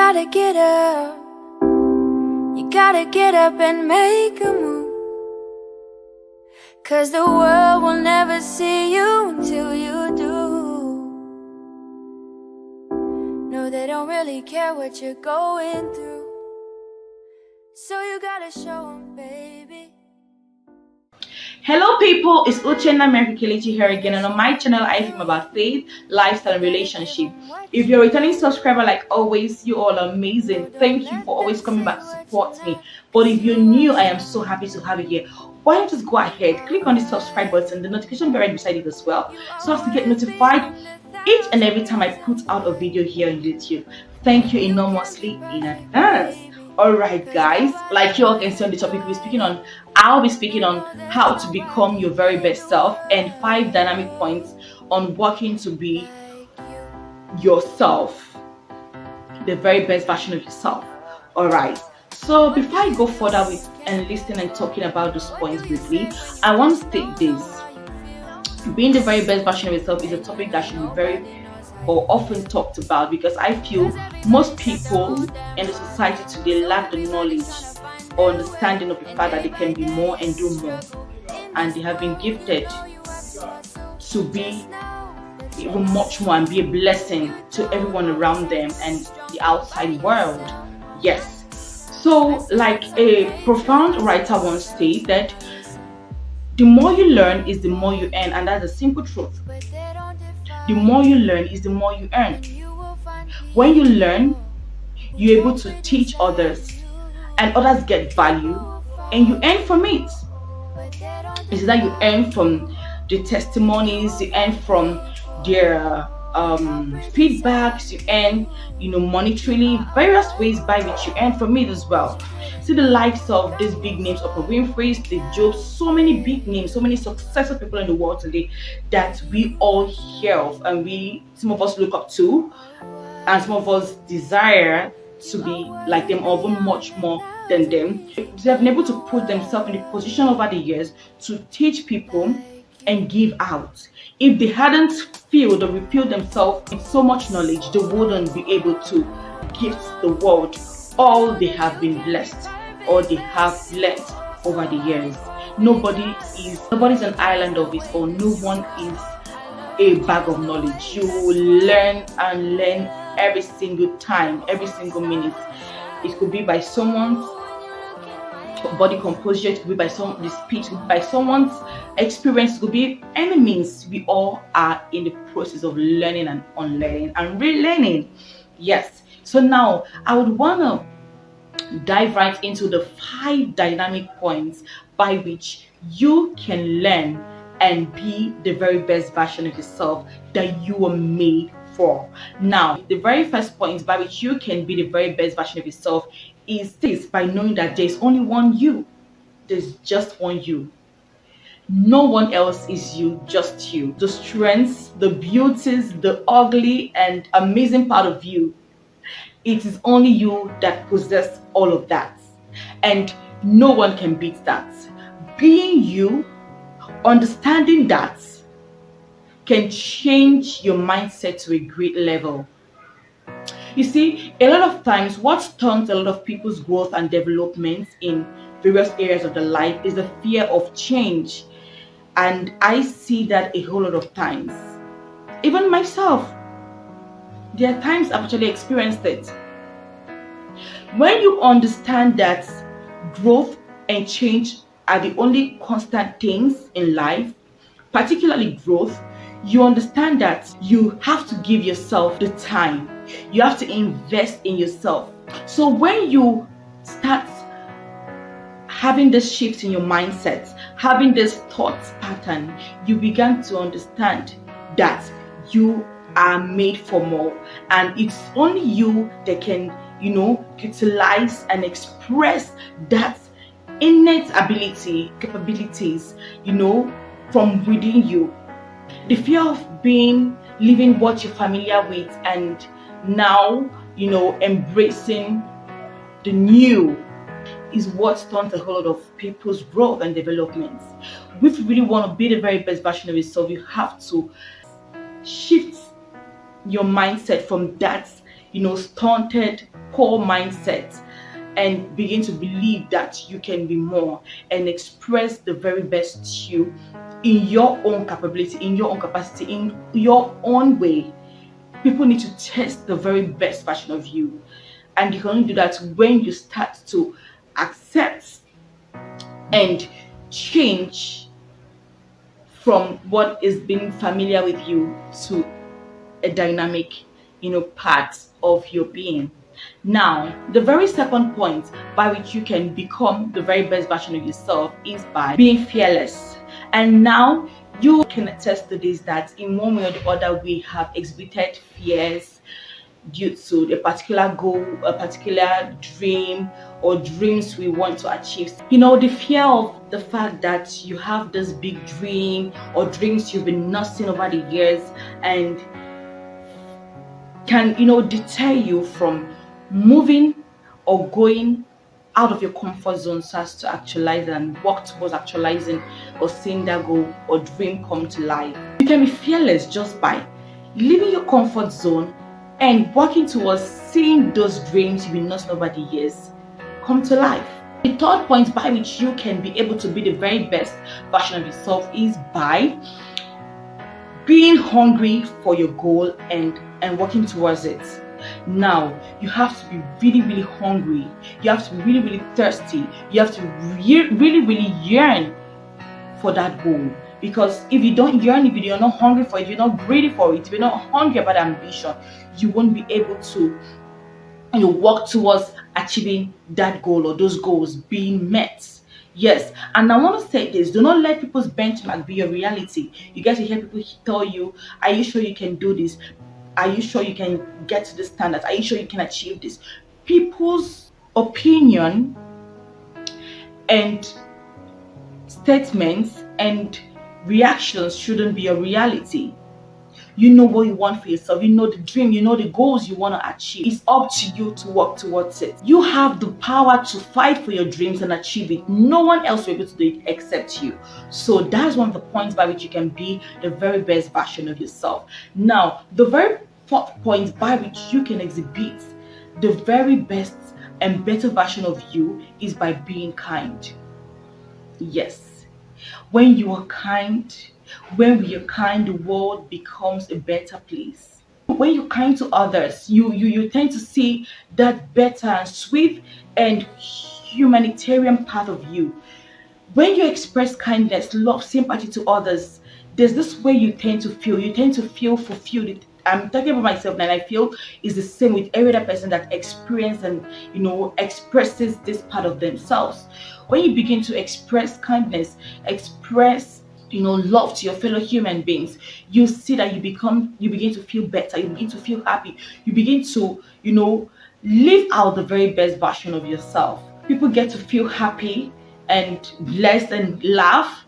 gotta get up. You gotta get up and make a move. 'Cause the world will never see you until you do. No, they don't really care what you're going through. So you gotta show them, baby. Hello people, it's Uchenna Mary Kelechi here again, and on my channel I film about faith, lifestyle and relationship. If you're a returning subscriber, like always, you all are amazing. Thank you for always coming back to support me. But if you're new, I am so happy to have you here. Why don't you just go ahead, click on the subscribe button, the notification bell right beside it as well, so as to get notified each and every time I put out a video here on YouTube. Thank you enormously in advance. Alright guys, like you all can see on the topic I'll be speaking on how to become your very best self and 5 dynamic points on working to be yourself, the very best version of yourself. Alright, so before I go further with and listening and talking about those points briefly, I want to state this. Being the very best version of yourself is a topic that should be very or often talked about, because I feel most people in the society today lack the knowledge or understanding of the fact that they can be more and do more, and they have been gifted to be even much more and be a blessing to everyone around them and the outside world. Yes, so like a profound writer once stated, the more you learn is the more you earn, and that's a simple truth. The more you learn is the more you earn. When you learn, you're able to teach others, and others get value, and you earn from it. It's that you earn from the testimonies, you earn from their feedbacks, you earn, monetarily, various ways by which you earn from it as well. See the likes of these big names, Oprah Winfrey, Steve Jobs, so many big names, so many successful people in the world today that we all hear of, and some of us look up to, and some of us desire to be like them, or even much more than them. They have been able to put themselves in a position over the years to teach people and give out. If they hadn't filled or refilled themselves with so much knowledge, they wouldn't be able to give the world all they have been blessed or they have learned over the years. Nobody's an island of its own. No one is a bag of knowledge. You will learn and learn every single time, every single minute. It could be by someone's body composure, it could be by the speech, it could be by someone's experience, it could be any means. We all are in the process of learning and unlearning and relearning. Yes, so now I would want to dive right into the 5 dynamic points by which you can learn and be the very best version of yourself that you were made for. Now, the very first point by which you can be the very best version of yourself is this: by knowing that there's only one you. There's just one you. No one else is you, just you. The strengths, the beauties, the ugly and amazing part of you, it is only you that possess all of that, and no one can beat that. Being you, understanding that, can change your mindset to a great level. You see, a lot of times what stunts a lot of people's growth and development in various areas of their life is the fear of change, and I see that a whole lot of times. Even myself, there are times I've actually experienced it. When you understand that growth and change are the only constant things in life, particularly growth, you understand that you have to give yourself the time. You have to invest in yourself. So when you start having this shift in your mindset, having this thought pattern, you begin to understand that you are made for more, and it's only you that can, utilize and express that innate ability, capabilities, from within you. The fear of leaving what you're familiar with and now, embracing the new is what stunts a whole lot of people's growth and development. If you really want to be the very best version of yourself, you have to shift your mindset from that stunted, poor mindset, and begin to believe that you can be more and express the very best you in your own capability, in your own capacity, in your own way. People need to test the very best version of you, and you can only do that when you start to accept and change from what is being familiar with you to a dynamic part of your being. Now, the very second point by which you can become the very best version of yourself is by being fearless. And now you can attest to this, that in one way or the other we have exhibited fears due to a particular goal, a particular dream, or dreams we want to achieve. The fear of the fact that you have this big dream or dreams you've been nursing over the years, and can deter you from moving or going out of your comfort zone so as to actualize and work towards actualizing or seeing that goal or dream come to life. You can be fearless just by leaving your comfort zone and working towards seeing those dreams you've been nursing over the years come to life. The third point by which you can be able to be the very best version of yourself is by being hungry for your goal and working towards it. Now, you have to be really, really hungry. You have to be really, really thirsty. You have to really, really yearn for that goal. Because if you don't yearn, if you're not hungry for it, if you're not greedy for it, if you're not hungry about ambition, you won't be able to work towards achieving that goal or those goals being met. Yes, and I want to say this: do not let people's benchmark be your reality. You get to hear people tell you, "Are you sure you can do this? Are you sure you can get to the standards? Are you sure you can achieve this?" People's opinion and statements and reactions shouldn't be a reality. You know what you want for yourself. You know the dream. You know the goals you want to achieve. It's up to you to work towards it. You have the power to fight for your dreams and achieve it. No one else will be able to do it except you. So that's one of the points by which you can be the very best version of yourself. Now, the very fourth point by which you can exhibit the very best and better version of you is by being kind. Yes. When you are kind, when we are kind, the world becomes a better place. When you're kind to others, you tend to see that better and sweet and humanitarian part of you. When you express kindness, love, sympathy to others, there's this way you tend to feel fulfilled. I'm talking about myself, and I feel it's the same with every other person that experiences and expresses this part of themselves. When you begin to express kindness, express love to your fellow human beings, you see that you begin to feel better, you begin to feel happy, you begin to live out the very best version of yourself. People get to feel happy and blessed and laugh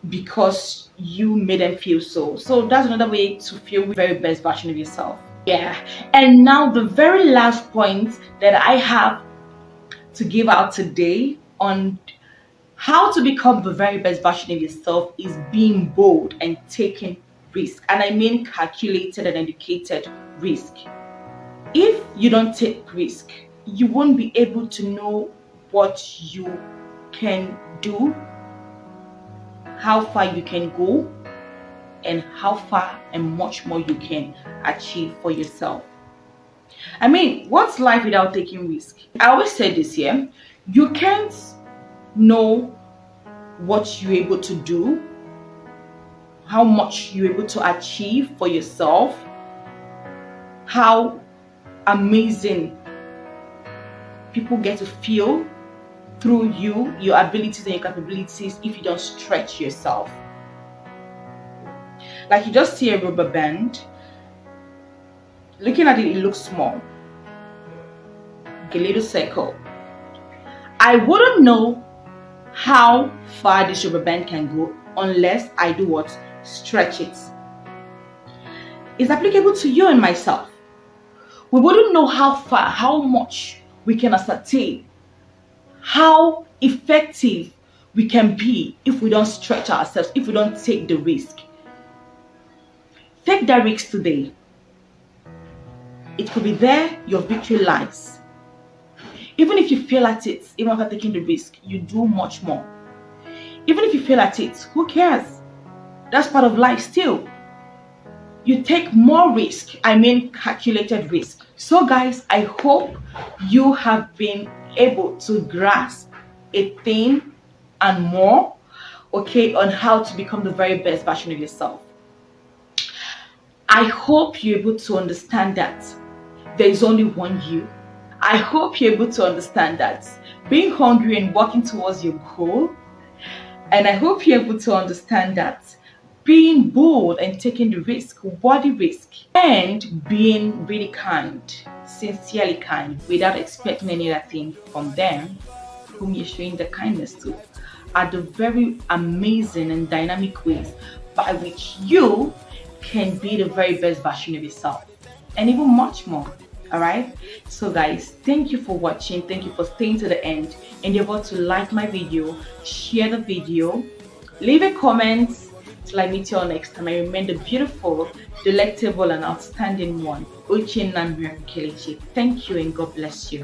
because you made them feel so. So that's another way to feel the very best version of yourself. Yeah. And now the very last point that I have to give out today on how to become the very best version of yourself is being bold and taking risk. And I mean calculated and educated risk. If you don't take risk, you won't be able to know what you can do, how far you can go, and how far and much more you can achieve for yourself. I mean, what's life without taking risk? I always say this here: you can't know what you're able to do, how much you're able to achieve for yourself, how amazing people get to feel through you, your abilities and your capabilities, if you don't stretch yourself. Like, you just see a rubber band, looking at it, it looks small, like a little circle. I wouldn't know how far this rubber band can go unless I do what? Stretch it. It's applicable to you and myself. We wouldn't know how far, how much we can ascertain, how effective we can be if we don't stretch ourselves, if we don't take the risk. Take that risk today. it could be there your victory lies. Even if you fail at it, even after taking the risk, you do much more. Even if you fail at it, who cares? That's part of life still. You take more risk, calculated risk. So guys, I hope you have been able to grasp a thing and more, okay, on how to become the very best version of yourself. I hope you're able to understand that there is only one you. I hope you're able to understand that being hungry and working towards your goal. And I hope you're able to understand that being bold and taking the risk, worthy risk, and being really kind, sincerely kind, without expecting any other thing from them whom you're showing the kindness to, are the very amazing and dynamic ways by which you can be the very best version of yourself, and even much more. All right, so guys, thank you for watching. Thank you for staying to the end. Endeavor to like my video, share the video, leave a comment till I meet you all next time. I remain the beautiful, delectable, and outstanding one, Uche Nambiran Kelechi. Thank you and God bless you.